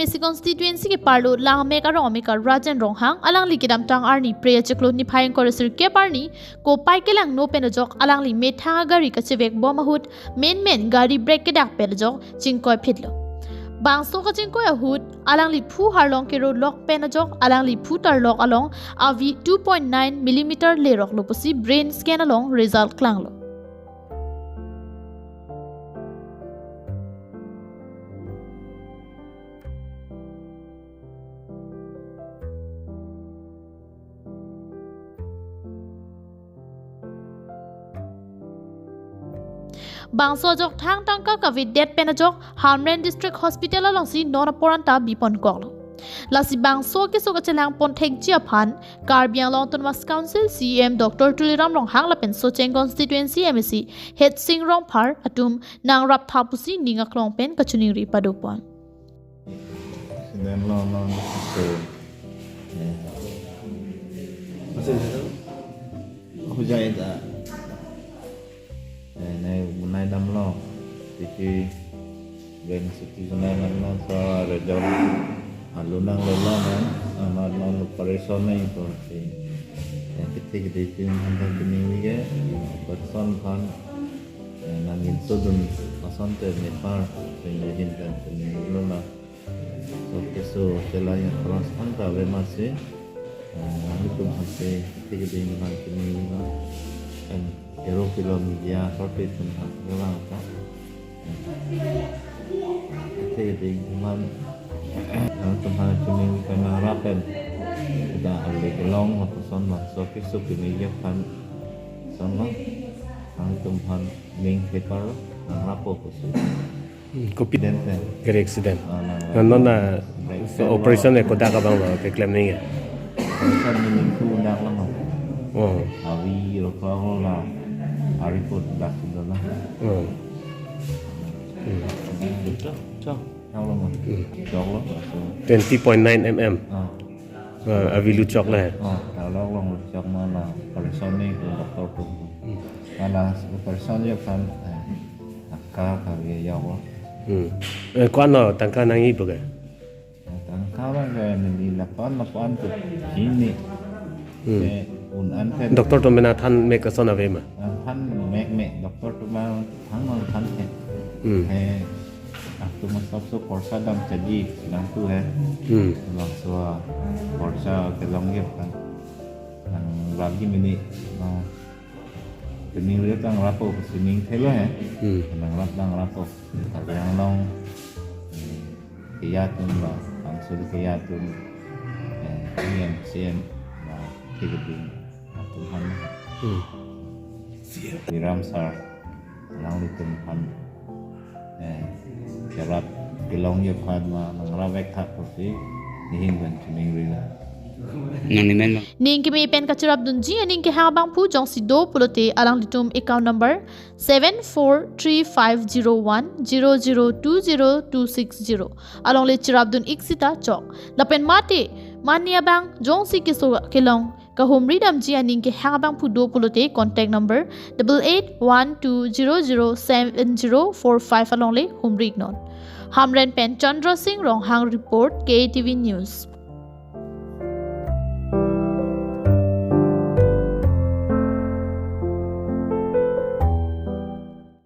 CMC constituency ke parlo langme ka rome ka Rajen Ronghang alang li kidam tang arni prayer cheklo ni phayeng koresir ke parni ko pai ke lang no pen jok alang li me thanga gari ka chebek bomahut men gari break ke dak pel jok chingkoi phitlo bangso ka chingkoi ahut alang li phu harlong ke ro lok pen jok alang li phu tar lok along avi 2.9 mm le rok lo posi brain scan along result klanglo bangso jok thang tangka ka videt penajok Hamren district hospital along si nona poranta bipon kolo lasi bangso ke so kachelang pon thek ji aphan karbiang long ton mas council CM Dr. Tuliram Ronghang la pen so cheng constituency MSc het sing rong phar atum nang rap thapusi ninga klong pen kachuning ri padopon then long so hujai da này một nay đâm lo thì khi bên sự kiện này nó cho rồi cho luôn đang lo nữa mà nó operation này rồi thì cái chuyện hành động của mình cái person con làm những số đun person từ Nepal thì người dân cần của mình luôn là so cái số cái là những person ta về mà sẽ nó cũng hay sẽ cái chuyện làm của mình nó kilometer profit tentang orang apa jadi teman teman cumi kena rapen sudah oleh kelong atau son masuk ke sup ini ya kan son lah teman ming kepar rapo kusu kopi kere accident nona operation ko da ka bang ke claim ni ya operation ni tu dak lama oh awi ro ko la report dak tu lah Chao lama. 20.9 mm. Avilu chok lah. Kalau long chok mana person ni ke doktor tu. Kalau person dia kan akal kali ya Allah. Kuan no tangka nangi bagai. Tangka bagai ni lapan tu ini. Doktor tu mana than make asana ve ma. Than make doktor tu mana than ke. Aku masuk so korsa dam jadi sedang tu langsung korsa kelong dia kan yang lagi minit kening dia tang rapo kening thelo nang rapo yang long kiyatun la langsung kiyatun CM kigeding Tuhan di Ramsar lang ditempan kerap kelong ye phan ma nang vek tha phi ni hin ban chiming ri la ning ki me pen ka chirap dun ji ning ki ha bang phu jong si do pulote alang litum account number 743501002060 along le chirap dun iksita chok lapen mate mania bang jong si ki so kelong ka homri dam ji aning ke ha bang phu do pulote contact number 8812007045 along le homri non Hamren Pen Chandra Singh Ronghang report KTV News